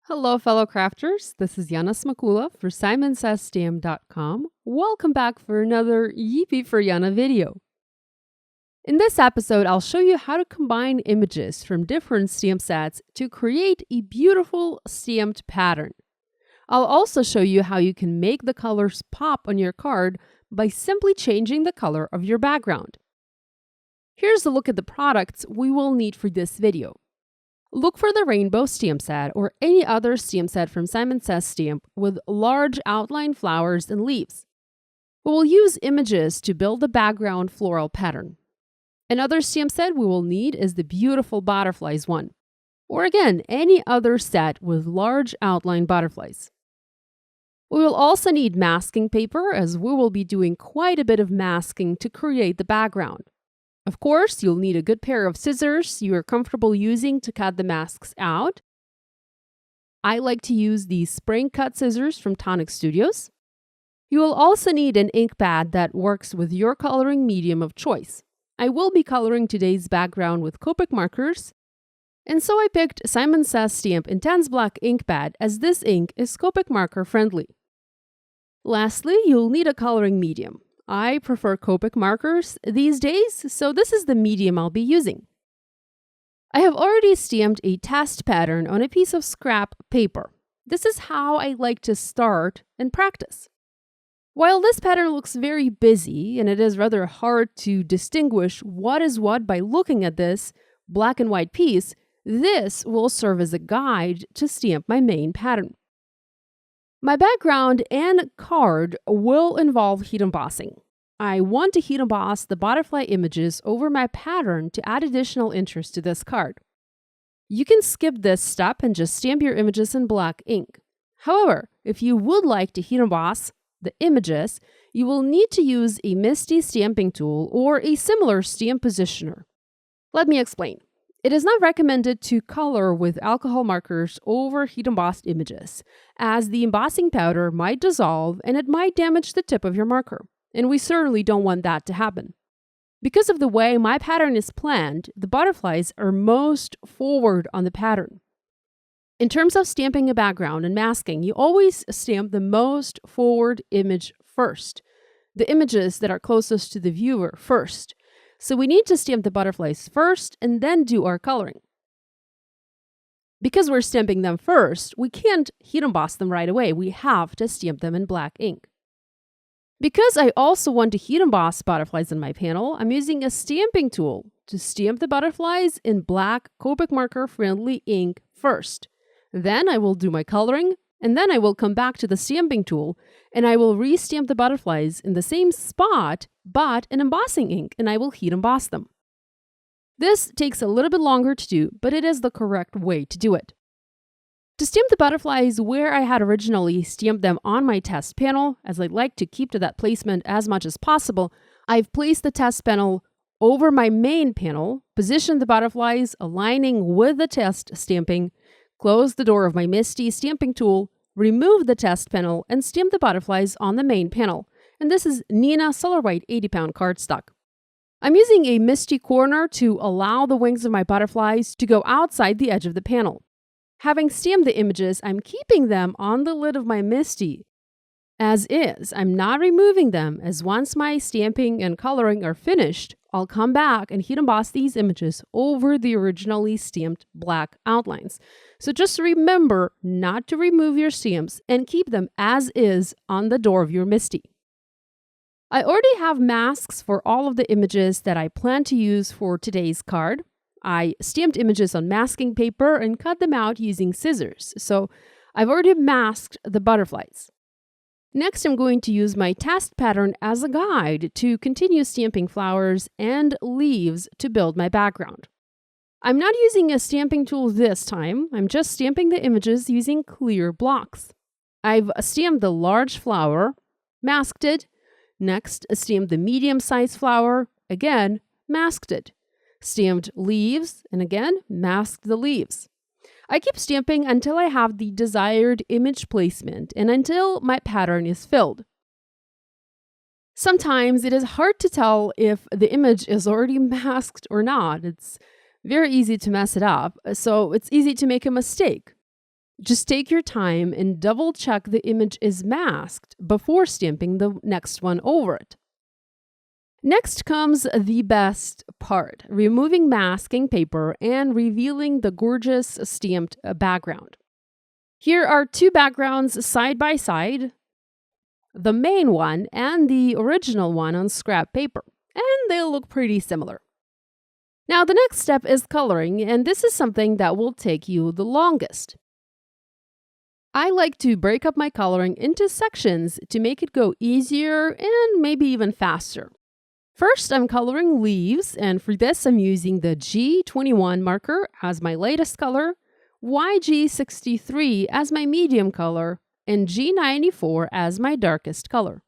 Hello, fellow crafters. This is Yana Smakula for SimonsStamp.com. Welcome back for another Yippee For Yana video. In this episode, I'll show you how to combine images from different stamp sets to create a beautiful stamped pattern. I'll also show you how you can make the colors pop on your card by simply changing the color of your background. Here's a look at the products we will need for this video. Look for the rainbow stamp set or any other stamp set from Simon Says Stamp with large outline flowers and leaves. We will use images to build the background floral pattern. Another stamp set we will need is the beautiful butterflies one, or again, any other set with large outline butterflies. We will also need masking paper as we will be doing quite a bit of masking to create the background. Of course, you'll need a good pair of scissors you are comfortable using to cut the masks out. I like to use these spring cut scissors from Tonic Studios. You will also need an ink pad that works with your coloring medium of choice. I will be coloring today's background with Copic markers, and so I picked Simon Says Stamp Intense Black ink pad as this ink is Copic Marker friendly. Lastly, you'll need a coloring medium. I prefer Copic markers these days, so this is the medium I'll be using. I have already stamped a test pattern on a piece of scrap paper. This is how I like to start and practice. While this pattern looks very busy and it is rather hard to distinguish what is what by looking at this black and white piece, this will serve as a guide to stamp my main pattern. My background and card will involve heat embossing. I want to heat emboss the butterfly images over my pattern to add additional interest to this card. You can skip this step and just stamp your images in black ink. However, if you would like to heat emboss the images, you will need to use a MISTI stamping tool or a similar stamp positioner. Let me explain. It is not recommended to color with alcohol markers over heat embossed images, as the embossing powder might dissolve and it might damage the tip of your marker, and we certainly don't want that to happen. Because of the way my pattern is planned, the butterflies are most forward on the pattern. In terms of stamping a background and masking, you always stamp the most forward image first, the images that are closest to the viewer first. So we need to stamp the butterflies first and then do our coloring. Because we're stamping them first, we can't heat emboss them right away. We have to stamp them in black ink. Because I also want to heat emboss butterflies in my panel, I'm using a stamping tool to stamp the butterflies in black Copic Marker friendly ink first. Then I will do my coloring, and then I will come back to the stamping tool and I will re-stamp the butterflies in the same spot, but in embossing ink, and I will heat emboss them. This takes a little bit longer to do, but it is the correct way to do it. To stamp the butterflies where I had originally stamped them on my test panel, as I like to keep to that placement as much as possible, I've placed the test panel over my main panel, positioned the butterflies aligning with the test stamping, closed the door of my MISTI stamping tool, remove the test panel, and stamp the butterflies on the main panel. And this is Neenah Solar White 80-pound cardstock. I'm using a MISTI corner to allow the wings of my butterflies to go outside the edge of the panel. Having stamped the images, I'm keeping them on the lid of my MISTI as is. I'm not removing them, as once my stamping and coloring are finished, I'll come back and heat emboss these images over the originally stamped black outlines. So just remember not to remove your stamps and keep them as is on the door of your MISTI. I already have masks for all of the images that I plan to use for today's card. I stamped images on masking paper and cut them out using scissors, so I've already masked the butterflies. Next, I'm going to use my test pattern as a guide to continue stamping flowers and leaves to build my background. I'm not using a stamping tool this time. I'm just stamping the images using clear blocks. I've stamped the large flower, masked it. Next, stamped the medium-sized flower, again, masked it. Stamped leaves, and again, masked the leaves. I keep stamping until I have the desired image placement and until my pattern is filled. Sometimes it is hard to tell if the image is already masked or not. It's very easy to mess it up, so it's easy to make a mistake. Just take your time and double check the image is masked before stamping the next one over it. Next comes the best part, removing masking paper and revealing the gorgeous stamped background. Here are two backgrounds side by side, the main one and the original one on scrap paper, and they look pretty similar. Now the next step is coloring, and this is something that will take you the longest. I like to break up my coloring into sections to make it go easier and maybe even faster. First, I'm coloring leaves, and for this, I'm using the G21 marker as my lightest color, YG63 as my medium color, and G94 as my darkest color.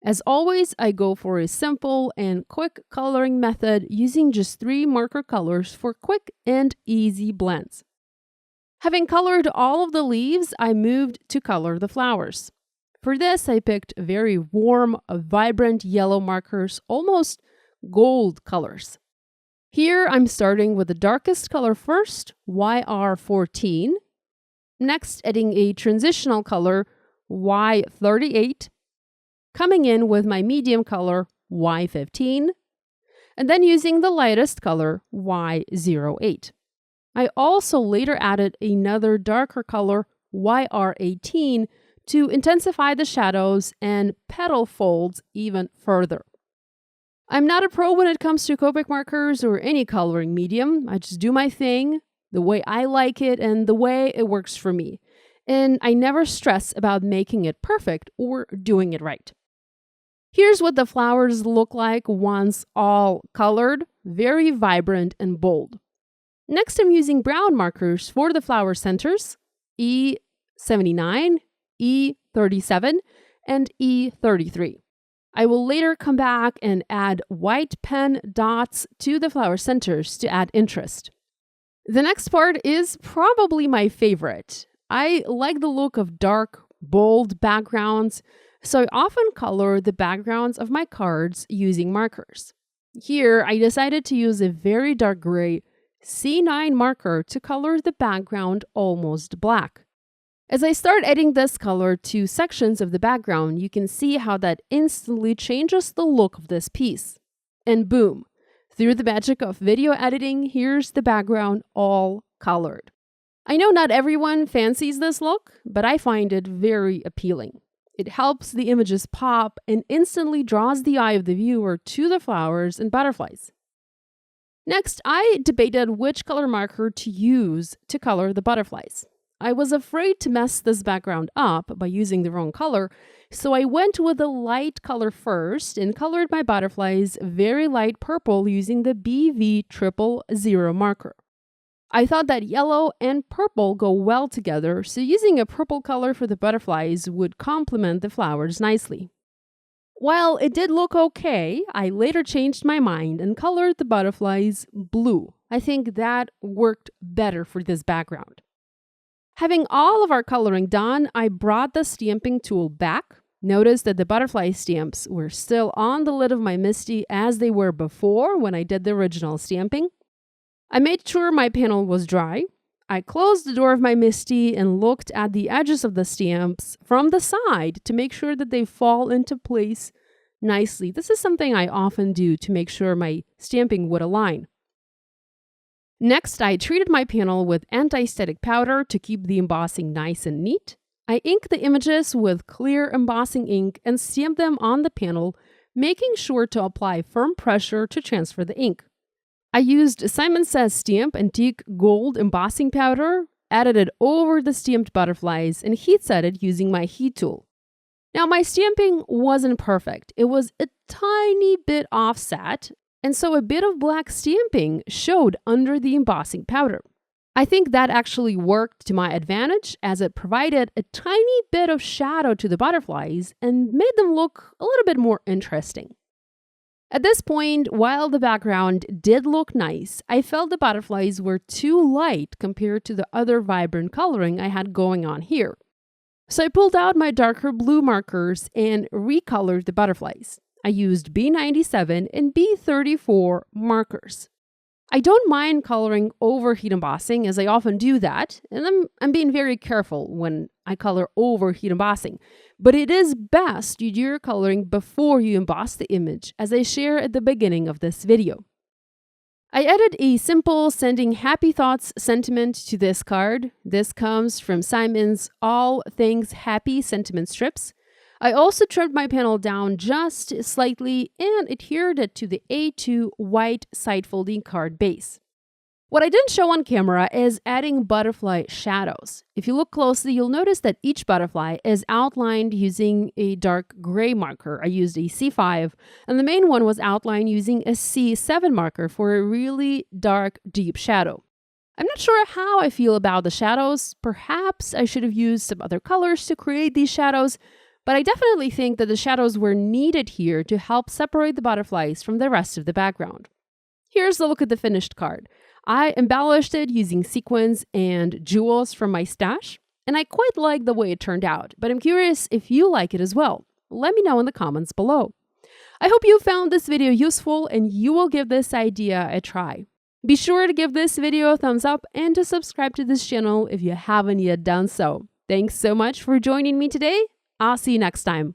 As always, I go for a simple and quick coloring method using just 3 marker colors for quick and easy blends. Having colored all of the leaves, I moved to color the flowers. For this, I picked very warm, vibrant yellow markers, almost gold colors. Here, I'm starting with the darkest color first, YR14. Next, adding a transitional color, Y38. Coming in with my medium color, Y15. And then using the lightest color, Y08. I also later added another darker color, YR18, to intensify the shadows and petal folds even further. I'm not a pro when it comes to Copic markers or any coloring medium. I just do my thing the way I like it and the way it works for me. And I never stress about making it perfect or doing it right. Here's what the flowers look like once all colored, very vibrant and bold. Next, I'm using brown markers for the flower centers, E79, E37, and E33. I will later come back and add white pen dots to the flower centers to add interest. The next part is probably my favorite. I like the look of dark, bold backgrounds, so I often color the backgrounds of my cards using markers. Here, I decided to use a very dark gray C9 marker to color the background almost black. As I start adding this color to sections of the background, you can see how that instantly changes the look of this piece. And boom, through the magic of video editing, here's the background all colored. I know not everyone fancies this look, but I find it very appealing. It helps the images pop and instantly draws the eye of the viewer to the flowers and butterflies. Next, I debated which color marker to use to color the butterflies. I was afraid to mess this background up by using the wrong color, so I went with a light color first and colored my butterflies very light purple using the BV000 marker. I thought that yellow and purple go well together, so using a purple color for the butterflies would complement the flowers nicely. While it did look okay, I later changed my mind and colored the butterflies blue. I think that worked better for this background. Having all of our coloring done, I brought the stamping tool back. Notice that the butterfly stamps were still on the lid of my MISTI as they were before when I did the original stamping. I made sure my panel was dry. I closed the door of my MISTI and looked at the edges of the stamps from the side to make sure that they fall into place nicely. This is something I often do to make sure my stamping would align. Next, I treated my panel with anti-static powder to keep the embossing nice and neat. I inked the images with clear embossing ink and stamped them on the panel, making sure to apply firm pressure to transfer the ink. I used Simon Says Stamp Antique Gold embossing powder, added it over the stamped butterflies, and heat set it using my heat tool. Now, my stamping wasn't perfect. It was a tiny bit offset, and so a bit of black stamping showed under the embossing powder. I think that actually worked to my advantage as it provided a tiny bit of shadow to the butterflies and made them look a little bit more interesting. At this point, while the background did look nice, I felt the butterflies were too light compared to the other vibrant coloring I had going on here. So I pulled out my darker blue markers and recolored the butterflies. I used B97 and B34 markers. I don't mind coloring over heat embossing, as I often do that, and I'm being very careful when I color over heat embossing. But it is best you do your coloring before you emboss the image, as I share at the beginning of this video. I added a simple sending happy thoughts sentiment to this card. This comes from Simon's All Things Happy sentiment strips. I also trimmed my panel down just slightly and adhered it to the A2 white side folding card base. What I didn't show on camera is adding butterfly shadows. If you look closely, you'll notice that each butterfly is outlined using a dark gray marker. I used a C5, and the main one was outlined using a C7 marker for a really dark, deep shadow. I'm not sure how I feel about the shadows. Perhaps I should have used some other colors to create these shadows, but I definitely think that the shadows were needed here to help separate the butterflies from the rest of the background. Here's a look at the finished card. I embellished it using sequins and jewels from my stash, and I quite like the way it turned out, but I'm curious if you like it as well. Let me know in the comments below. I hope you found this video useful and you will give this idea a try. Be sure to give this video a thumbs up and to subscribe to this channel if you haven't yet done so. Thanks so much for joining me today. I'll see you next time.